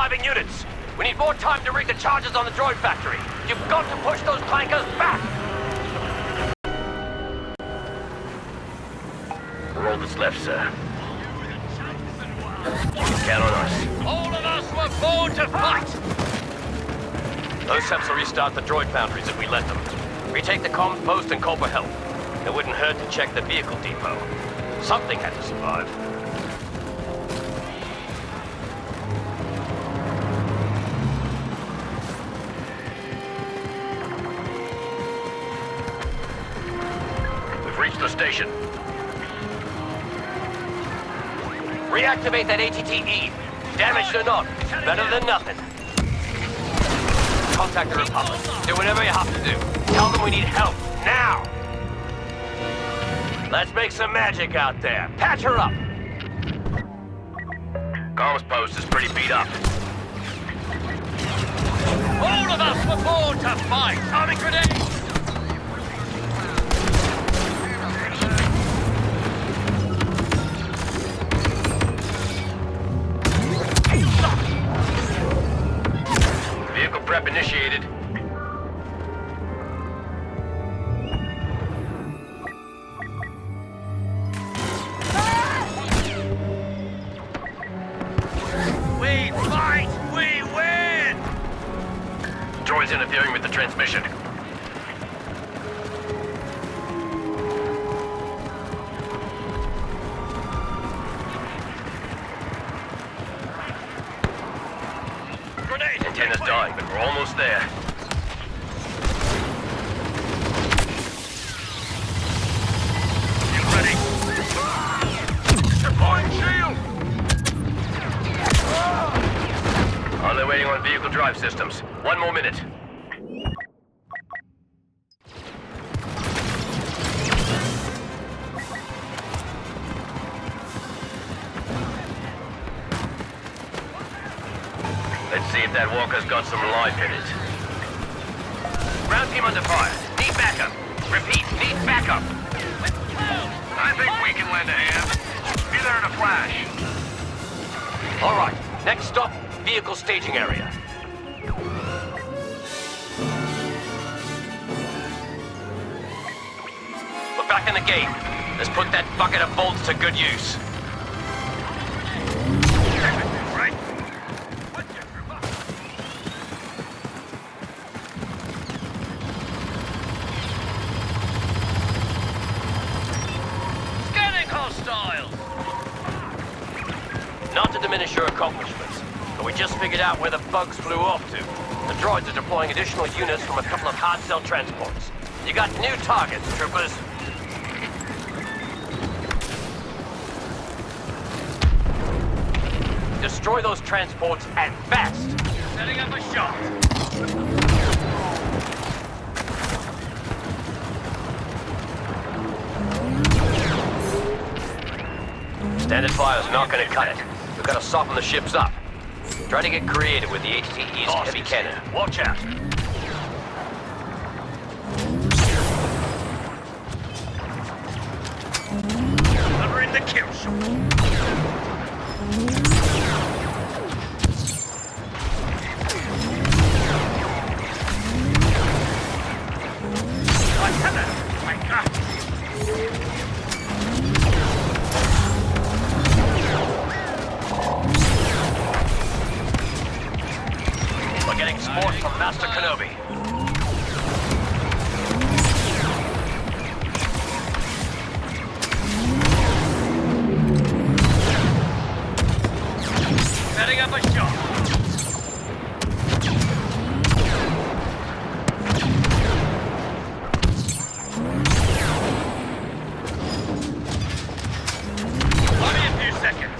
arriving units. We need more time to rig the charges on the droid factory. You've got to push those clankers back! We're all that's left, sir. Count on us. All of us were born to fight! Those seps will restart the droid foundries if we let them. Retake the comms post and call for help. It wouldn't hurt to check the vehicle depot. Something had to survive. We've reached the station. Reactivate that ATTE. Damaged or not, better than nothing. Contact the Republic. Do whatever you have to do. Tell them we need help, now! Let's make some magic out there. Patch her up! Comms post is pretty beat up. All of us were born to fight! Arming grenades! Vehicle prep initiated. We fight! We win! Droid's interfering with the transmission. Antenna's dying, but we're almost there. Get ready. Deploying shield! Only waiting on vehicle drive systems. 1 more minute. Let's see if that walker's got some life in it. Ground team under fire. Need backup. Repeat, need backup. I think we can lend a hand. Be there in a flash. All right, next stop, vehicle staging area. We're back in the game. Let's put that bucket of bolts to good use. Right? Scanning hostiles! Not to diminish your accomplishments, but we just figured out where the bugs flew off to. The droids are deploying additional units from a couple of hard cell transports. You got new targets, troopers. Destroy those transports and fast! Setting up a shot! Standard fire's not gonna cut it. We've gotta soften the ships up. Try to get creative with the HTE's heavy cannon. Watch out! Delivering the kill shot. We're getting support from Master Kenobi. Setting up a shot. Only a few seconds.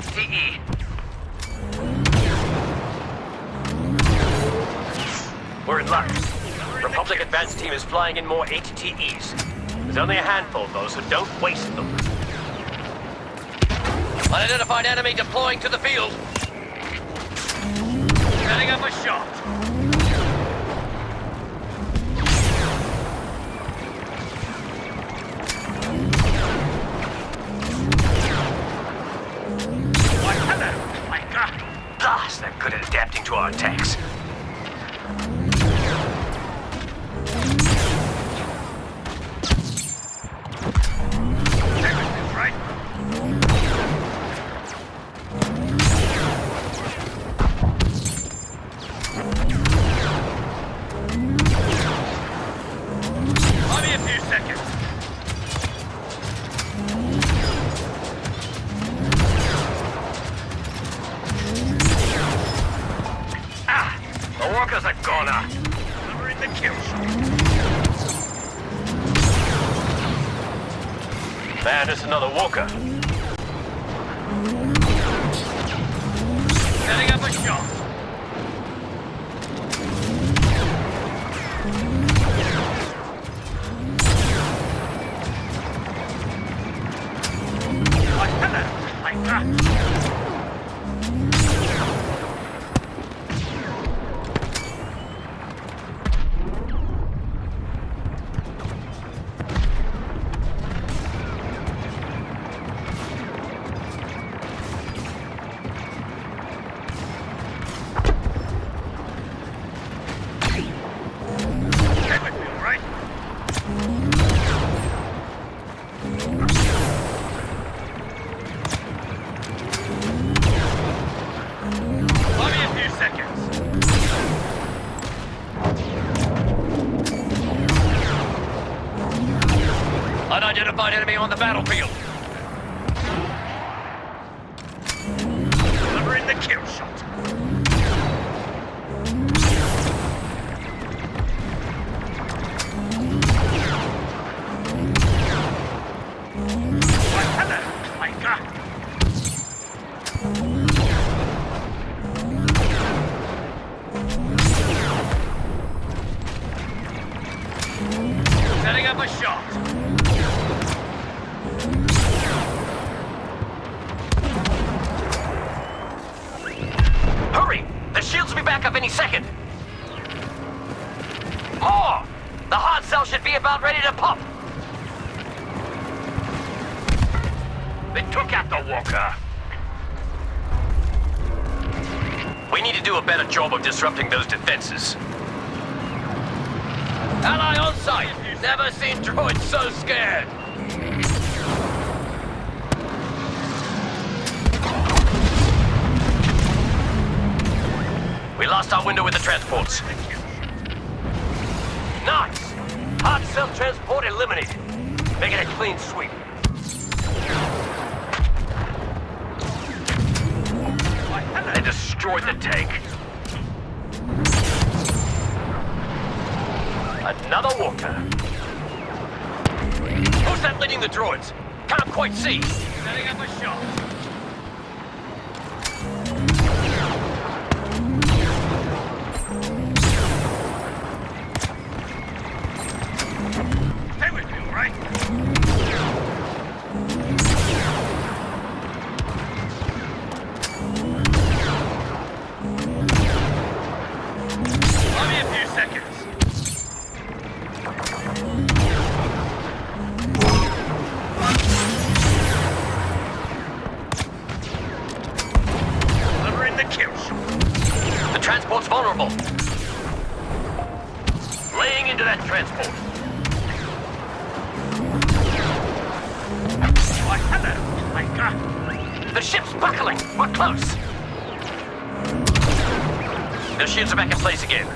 TE. We're in luck. Republic advance team is flying in more ATTEs. There's only a handful of those, so don't waste them. Unidentified enemy deploying to the field. Setting up a shot. Why, hello. My God. Blast, they're good at adapting to our attacks. Walkers are gone. Delivering the kill shot. Man, it's another walker. Setting up a shot. What? Hello. My God. Unidentified enemy on the battlefield. Delivering the kill shot. What? Hello. My God. Setting up a shot. Shields will be back up any second. More! The hard cell should be about ready to pop. They took out the walker. We need to do a better job of disrupting those defenses. Ally on site! Never seen droids so scared! We lost our window with the transports. Nice! Hard cell transport eliminated. Making a clean sweep. They destroyed the tank. Another walker. Who's that leading the droids? Can't quite see. Setting up a shot. Stay with me, all right? Give me a few seconds. Delivering the kill shot. The transport's vulnerable. Laying into that transport. Why, hello. My God. The ship's buckling. We're close. The shields are back in place again.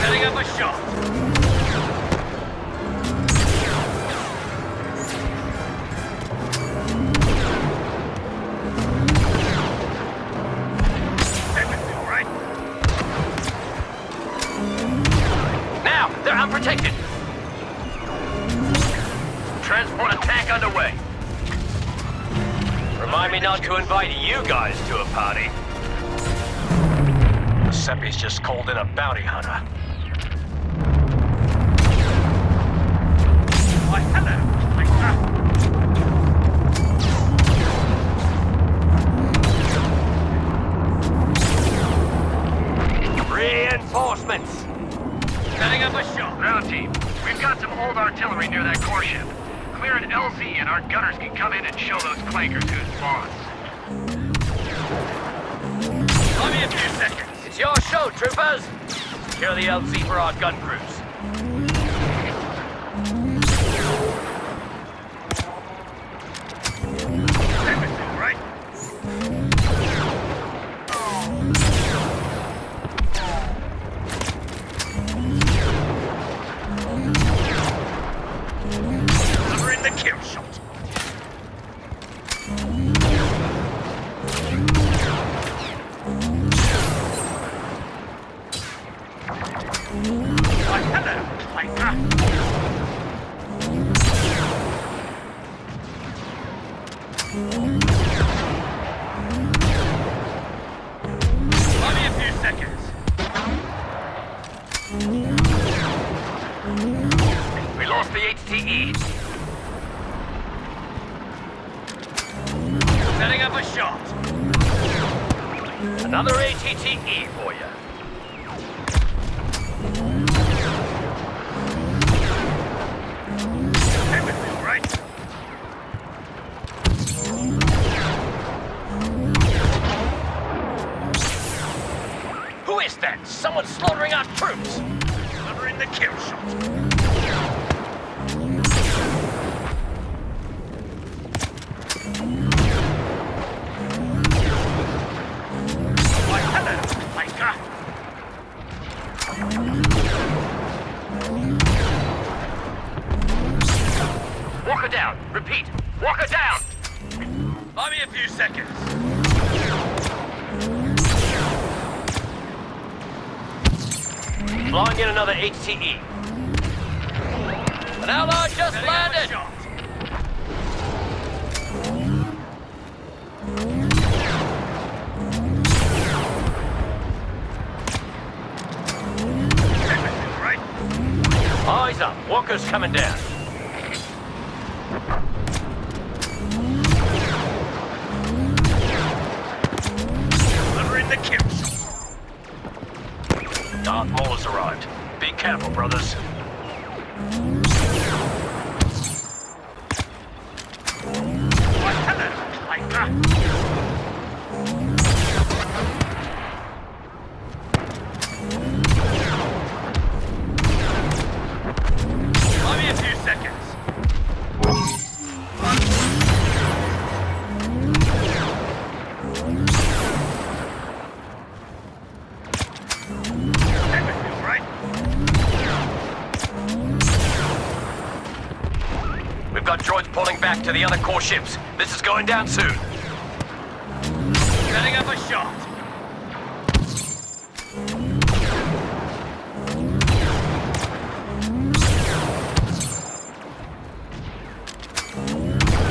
Setting up a shot. Stay with me, all right? Now, they're unprotected. Transport attack underway. me not to invite you guys to a party. Seppi's just called in a bounty hunter. Why, hello. Reinforcements! Setting up a shot. Ground team, we've got some old artillery near that core ship. Clear an LZ and our gunners can come in and show those clankers who's boss. Give me a few seconds. It's your show, troopers! Secure the LZ for our gun crews. Everything, right? Delivering the kill shot. Why, hello, clanker. Give me a few seconds. We lost the HTE. Setting up a shot. Another ATTE for you. Everything, right? Who is that? Someone slaughtering our troops! Delivering the kill shot. Why, hello, clanker. Walker down! Repeat! Walker down! Buy me a few seconds. Flying in another HTE. An ally just Setting up a landed! shot. Everything, right? Eyes up! Walker's coming down. Delivering the kill shot. Darth Maul has arrived. Be careful, brothers. Why, hello, clanker. Give me a few seconds. Everything, right? We've got droids pulling back to the other core ships. This is going down soon. Setting up a shot.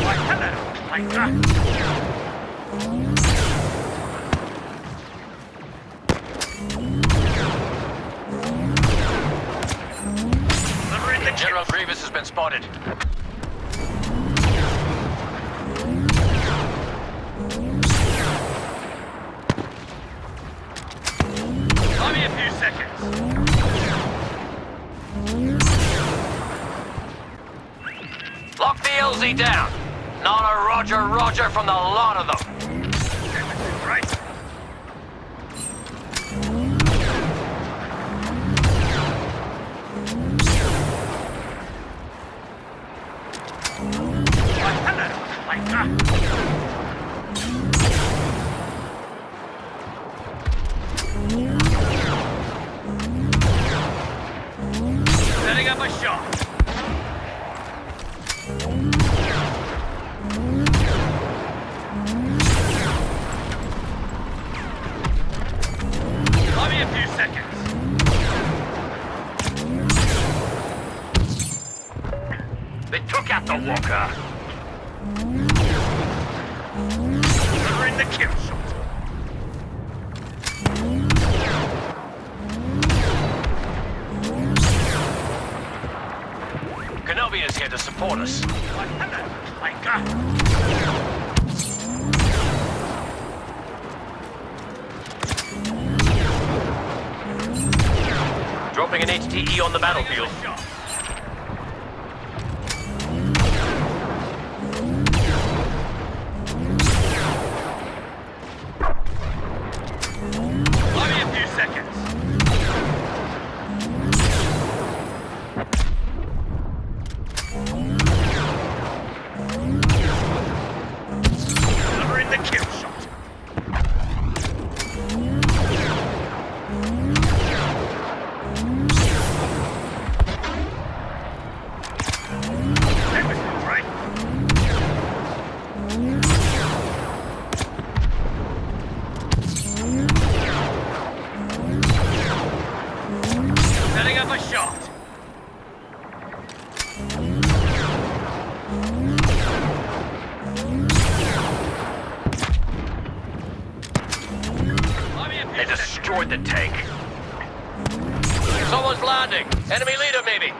Why, hello, clanker. Delivering the General Grievous has been spotted. Give me a few seconds. Lock the LZ down. Not a Roger from the lot of them. Everything, right? Why, hello, clanker. Setting up a shot. Give me a few seconds. They took out the walker. the kill shot. Kenobi is here to support us. Dropping an HTE on the battlefield. Give me a few seconds. Delivering the kill shot. Setting up a shot. They destroyed the tank. Someone's landing. Enemy leader, maybe.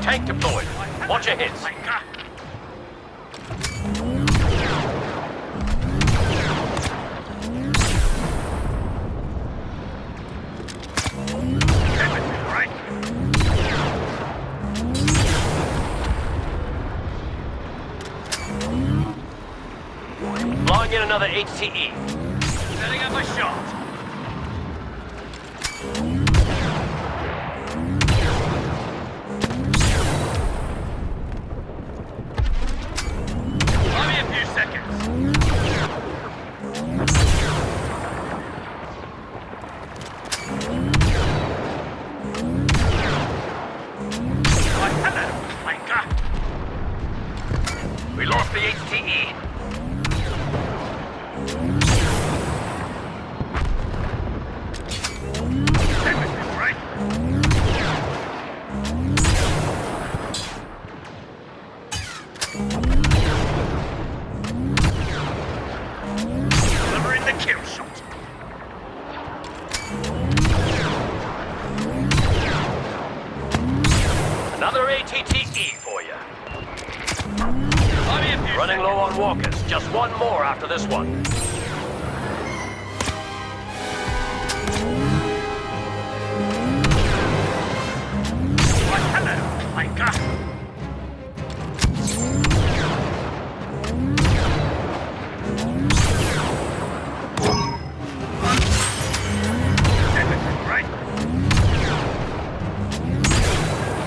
Tank deployed. Watch your hits. Blowing in another HTE. Setting up a shot. Give me a few seconds. We lost the HTE. Delivering the kill shot. Another ATTE for you. Running low on walkers. Just one more after this one.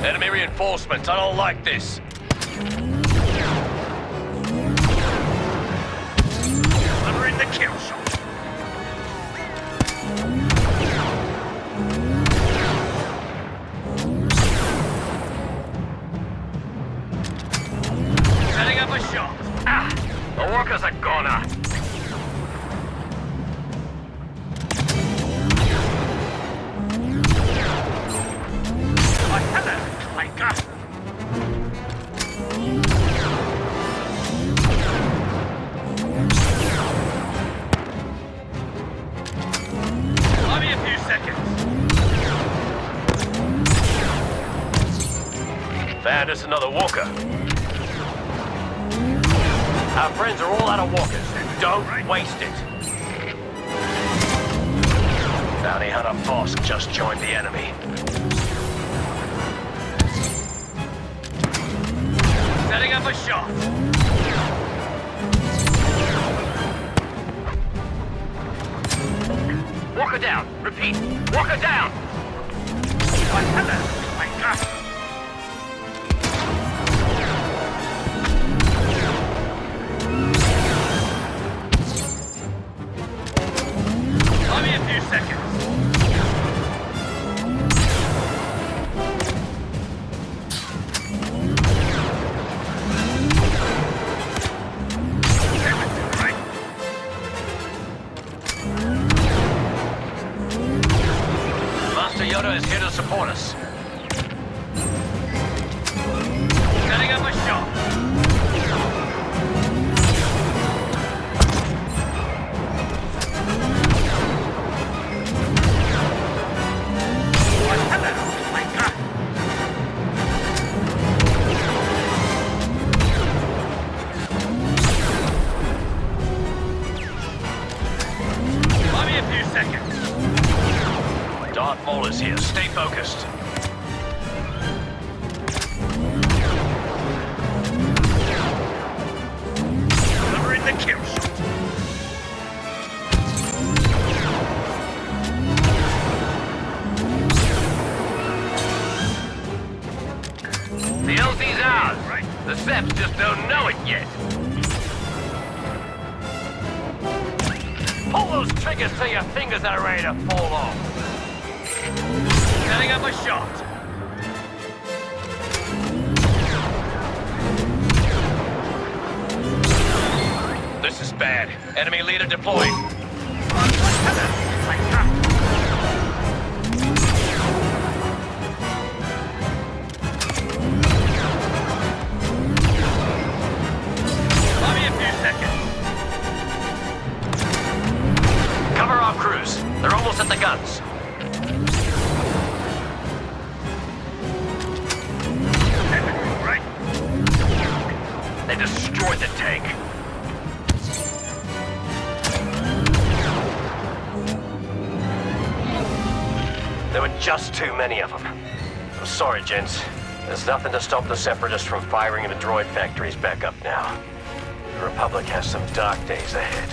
Enemy reinforcements. I don't like this. Delivering the kill shot. Setting up a shot. The workers are gone. Give me a few seconds. Found us another walker. Our friends are all out of walkers. Don't waste it. Bounty hunter Bosk just joined the enemy. Setting up a shot. Walker down. Repeat. Walker down. Hello. My God. Give me a few seconds. Master Yoda is here to support us. The Seps just don't know it yet. Pull those triggers till your fingers are ready to fall off. Setting up a shot. This is bad. Enemy leader deployed. Give me a few seconds. Cover our crews. They're almost at the guns. Right. They destroyed the tank. There were just too many of them. I'm sorry, gents. There's nothing to stop the Separatists from firing the droid factories back up now. The Republic has some dark days ahead.